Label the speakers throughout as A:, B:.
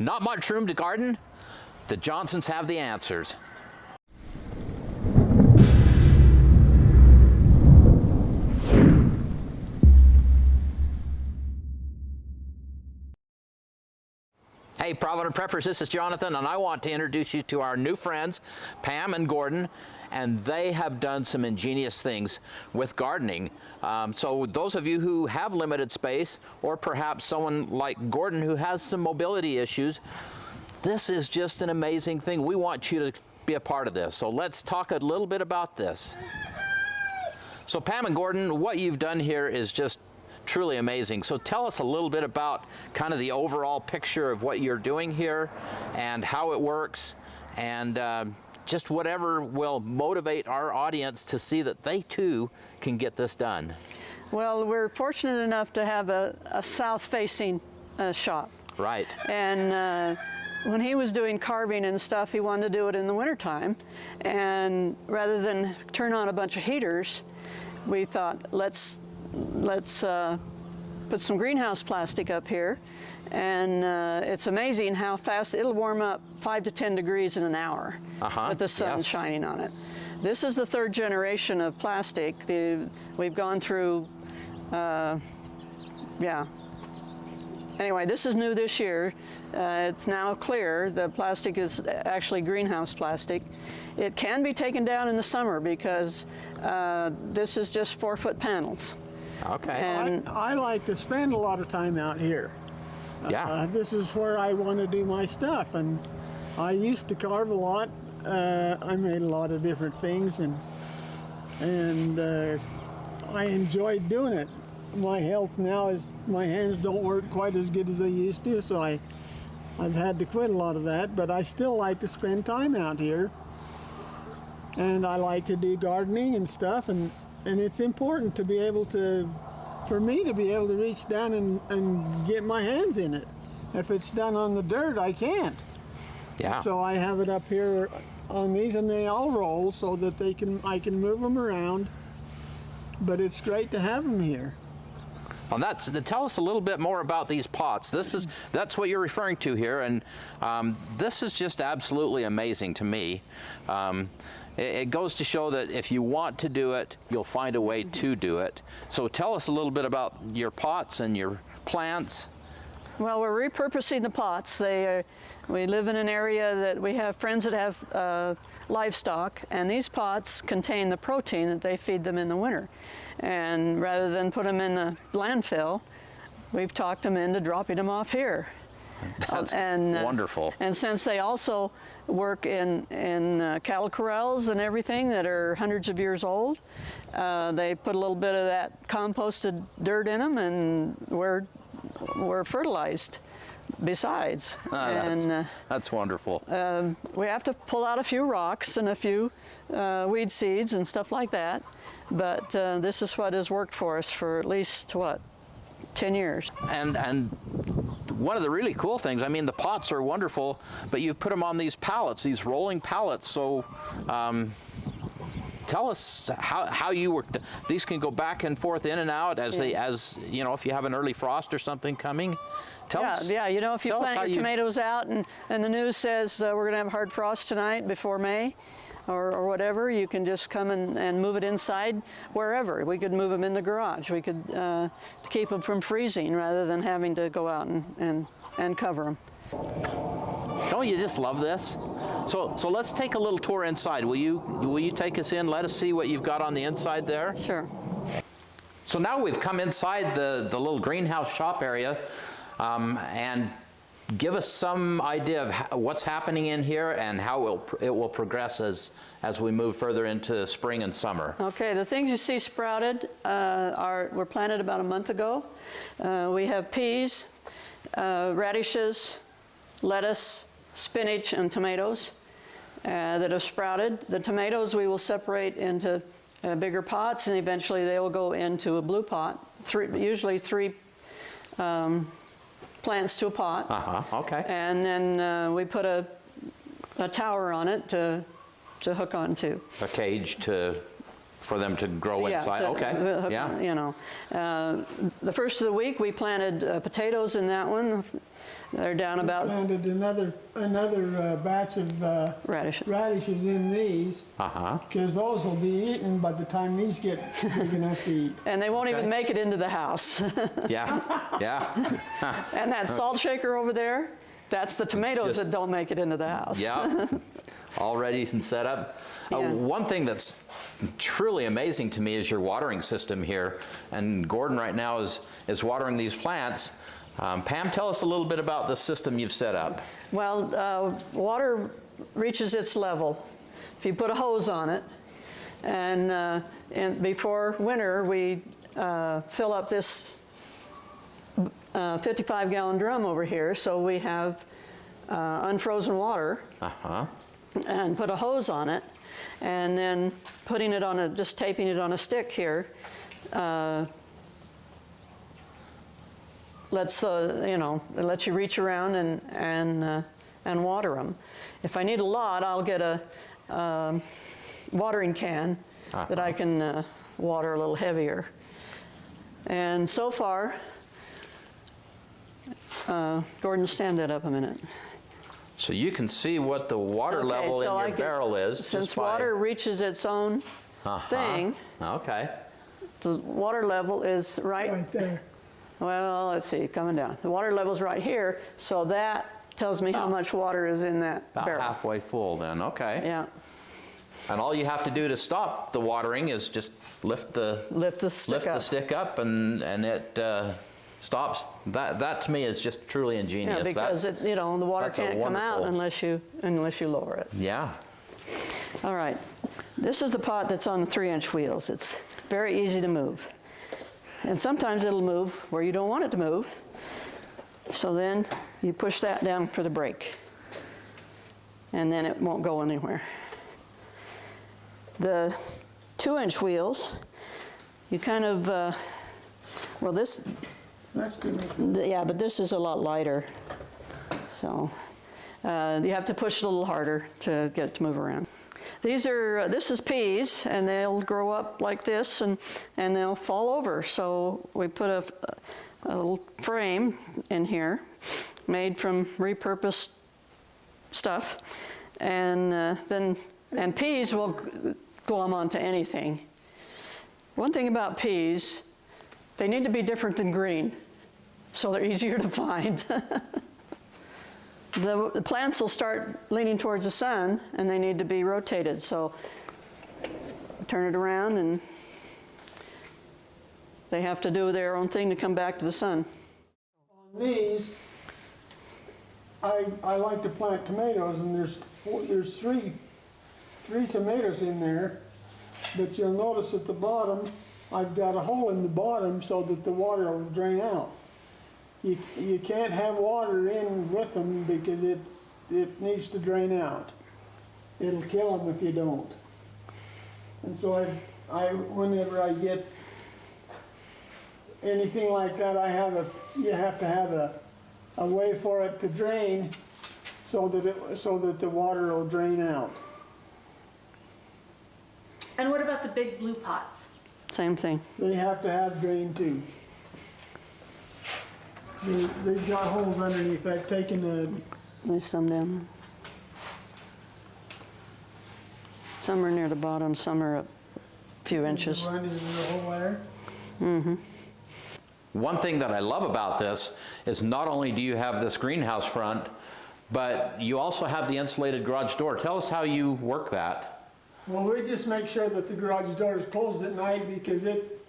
A: Not much room to garden? The Johnsons have the answers. Hey Provident Preppers, this is Jonathan, and I want to introduce you to our new friends, Pam and Gordon, and they have done some ingenious things with gardening. So those of you who have limited space, or perhaps someone like Gordon who has some mobility issues, this is just an amazing thing. We want you to be a part of this. So let's talk a little bit about this. So Pam and Gordon, what you've done here is just truly amazing. So tell us a little bit about kind of the overall picture of what you're doing here and how it works, and just whatever will motivate our audience to see that they too can get this done.
B: Well, we're fortunate enough to have a south-facing shop.
A: Right.
B: And when he was doing carving and stuff, he wanted to do it in the wintertime. And rather than turn on a bunch of heaters, we thought, let's put some greenhouse plastic up here, and it's amazing how fast it'll warm up 5 to 10 degrees in an hour with the sun shining on it. This is the third generation of plastic. We've gone through, Anyway, this is new this year. It's now clear. The plastic is actually greenhouse plastic. It can be taken down in the summer because this is just 4-foot panels.
A: Okay.
B: And
C: I like to spend a lot of time out here.
A: Yeah.
C: This is where I want to do my stuff, and I used to carve a lot. I made a lot of different things, and I enjoyed doing it. My health now is, my hands don't work quite as good as they used to, so I've had to quit a lot of that, but I still like to spend time out here. And I like to do gardening and stuff, and it's important to be able to, for me to be able to reach down and get my hands in it. If it's done on the dirt, I can't.
A: Yeah.
C: So I have it up here on these, and they all roll so that I can move them around. But it's great to have them here.
A: Well, tell us a little bit more about these pots. That's what you're referring to here, and this is just absolutely amazing to me. It goes to show that if you want to do it, you'll find a way to do it. So tell us a little bit about your pots and your plants.
B: well, we're repurposing the pots. We live in an area that we have friends that have livestock, and these pots contain the protein that they feed them in the winter. And rather than put them in the landfill, we've talked them into dropping them off here.
A: That's wonderful.
B: And since they also work in cattle corrals and everything that are hundreds of years old, they put a little bit of that composted dirt in them, and we're fertilized besides.
A: That's wonderful.
B: We have to pull out a few rocks and a few weed seeds and stuff like that, but this is what has worked for us for at least, 10 years.
A: And one of the really cool things, I mean, the pots are wonderful, but you put them on these pallets, these rolling pallets. So tell us how you work. These can go back and forth, in and out as you know, if you have an early frost or something coming. Tell us.
B: Yeah, you know, if you plant your tomatoes out and the news says we're going to have hard frost tonight before May, or whatever, you can just come and move it inside wherever. We could move them in the garage. We could keep them from freezing rather than having to go out and cover them.
A: Don't you just love this? So let's take a little tour inside. Will you take us in? Let us see what you've got on the inside there.
B: Sure.
A: So now we've come inside the little greenhouse shop area, and give us some idea of what's happening in here and how it will progress as we move further into spring and summer.
B: Okay, the things you see sprouted were planted about a month ago. We have peas, radishes, lettuce, spinach, and tomatoes that have sprouted. The tomatoes we will separate into bigger pots, and eventually they will go into a blue pot. Usually three plants to a pot.
A: Okay.
B: And then we put a tower on it to hook onto.
A: A cage for them to grow inside.
B: You know, the first of the week we planted potatoes in that one. They're down about
C: Planted another batch of radishes in these, because those will be eaten by the time these get big enough to eat.
B: and they won't even make it into the house.
A: Yeah, yeah,
B: And that salt shaker over there, that's the tomatoes that don't make it into the house.
A: yeah. All ready and set up.
B: Yeah.
A: One thing that's truly amazing to me is your watering system here. And Gordon right now is watering these plants. Pam, tell us a little bit about the system you've set up.
B: Well, water reaches its level if you put a hose on it. And before winter, we fill up this 55-gallon drum over here, so we have unfrozen water. And put a hose on it, and then putting it on just taping it on a stick here, lets it lets you reach around and water them. If I need a lot, I'll get a watering can that I can water a little heavier. And so far, Gordon, stand that up a minute.
A: So you can see what the water level in your barrel is.
B: Since water reaches its own thing,
A: okay,
B: the water level is
C: Right there.
B: well, let's see, coming down. The water level's right here, so that tells me how much water is in that
A: about
B: barrel.
A: halfway full then, okay.
B: Yeah,
A: And all you have to do to stop the watering is just lift the stick up and it stops. That to me is just truly ingenious.
B: yeah, because the water can't come out unless you lower it.
A: Yeah.
B: All right, this is the pot that's on the 3-inch wheels. It's very easy to move. And sometimes it'll move where you don't want it to move. So then you push that down for the brake. And then it won't go anywhere. The 2-inch wheels, you kind of, well this,
C: That's good.
B: yeah, but this is a lot lighter. So you have to push it a little harder to get it to move around. This is peas, and they'll grow up like this, and they'll fall over. So we put a little frame in here made from repurposed stuff, and peas will glom onto anything. One thing about peas, they need to be different than green, so they're easier to find. The plants will start leaning towards the sun, and they need to be rotated. So turn it around, and they have to do their own thing to come back to the sun.
C: On these, I like to plant tomatoes, and there's three tomatoes in there, but you'll notice at the bottom, I've got a hole in the bottom so that the water will drain out. You can't have water in with them because it needs to drain out. It'll kill them if you don't. And so whenever I get anything like that, you have to have a way for it to drain so that the water will drain out.
D: And what about the big blue pots?
B: Same thing.
C: They have to have drain too. They've got holes underneath. I've taken
B: There's some down. Some are near the bottom, some are a few inches.
C: run into the hole there.
A: One thing that I love about this is not only do you have this greenhouse front, but you also have the insulated garage door. Tell us how you work that.
C: Well, we just make sure that the garage door is closed at night because it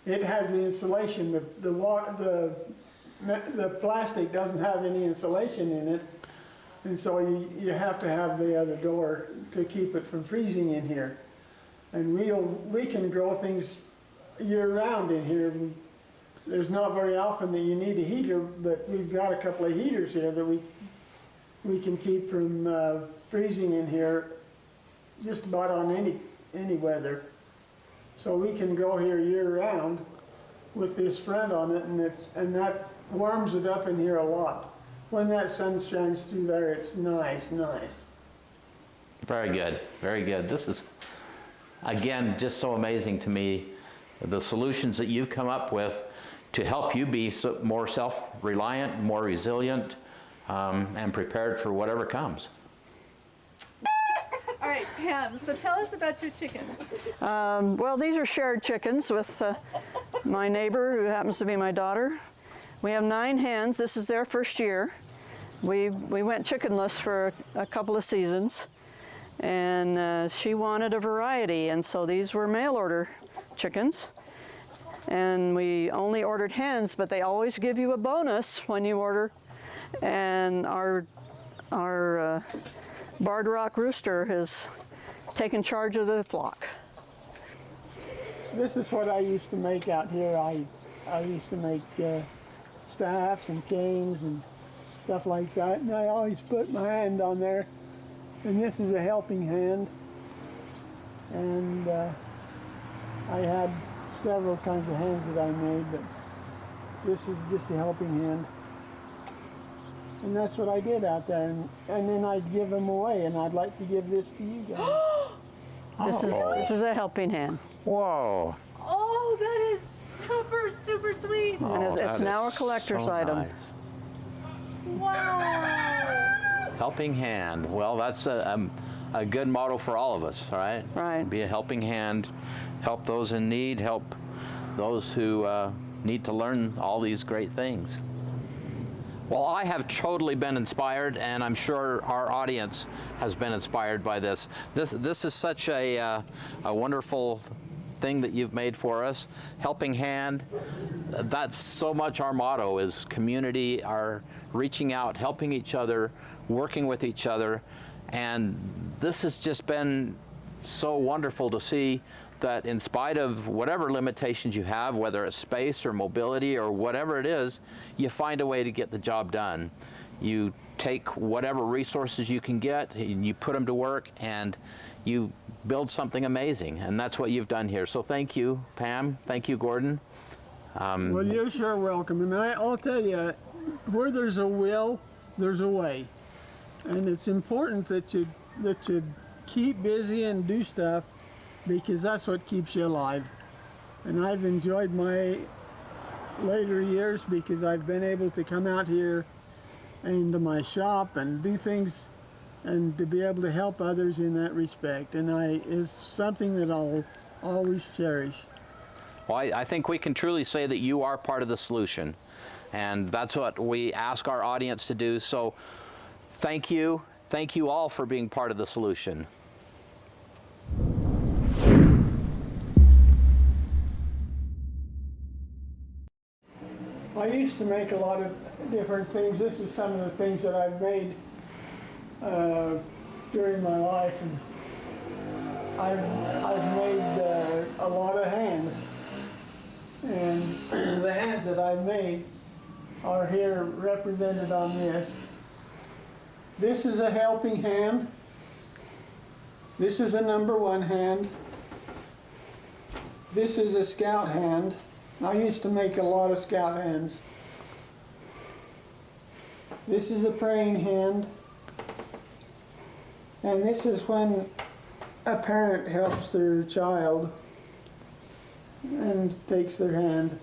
C: has the insulation. The plastic doesn't have any insulation in it, and so you have to have the other door to keep it from freezing in here. And we can grow things year-round in here. There's not very often that you need a heater, but we've got a couple of heaters here that we can keep from freezing in here just about on any weather. So we can grow here year-round with this front on it, and that warms it up in here a lot. When that sun shines through there, it's nice.
A: Very good, very good. This is, again, just so amazing to me, the solutions that you've come up with. to help you be more self-reliant, more resilient, and prepared for whatever comes.
D: All right, Pam, so tell us about your chickens.
B: Well, these are shared chickens with my neighbor, who happens to be my daughter. We have 9 hens. This is their first year. We went chickenless for a couple of seasons, and she wanted a variety, and so these were mail order chickens. And we only ordered hens, but they always give you a bonus when you order. And our Barred Rock rooster has taken charge of the flock.
C: This is what I used to make out here. I used to make staffs and canes and stuff like that, and I always put my hand on there. And this is a helping hand. And I had several kinds of hands that I made, but this is just a helping hand. And that's what I did out there, and then I'd give them away, and I'd like to give this to you guys.
B: This is a helping hand.
A: Whoa.
D: Oh, that is super, super sweet.
B: And it's now a collector's item.
A: Nice.
D: Wow.
A: Helping hand. Well, that's a good motto for all of us, right?
B: Right.
A: Be a helping hand, help those in need, help those who need to learn all these great things. Well, I have totally been inspired, and I'm sure our audience has been inspired by this. This is such a wonderful thing that you've made for us. Helping hand, that's so much our motto is community, our reaching out, helping each other, working with each other. And this has just been so wonderful to see that in spite of whatever limitations you have, whether it's space or mobility or whatever it is, you find a way to get the job done. You take whatever resources you can get and you put them to work and you build something amazing. And that's what you've done here. So thank you, Pam. Thank you, Gordon.
C: Well, you're sure welcome. And I'll tell you, where there's a will, there's a way. And it's important that you keep busy and do stuff, because that's what keeps you alive. And I've enjoyed my later years because I've been able to come out here into my shop and do things and to be able to help others in that respect. And it's something that I'll always cherish.
A: Well, I think we can truly say that you are part of the solution. And that's what we ask our audience to do. So thank you. Thank you all for being part of the solution.
C: I used to make a lot of different things. This is some of the things that I've made during my life. And I've made a lot of hands. And the hands that I've made are here represented on this. This is a helping hand. This is a number 1 hand. This is a scout hand. I used to make a lot of scout hands. This is a praying hand. And this is when a parent helps their child and takes their hand.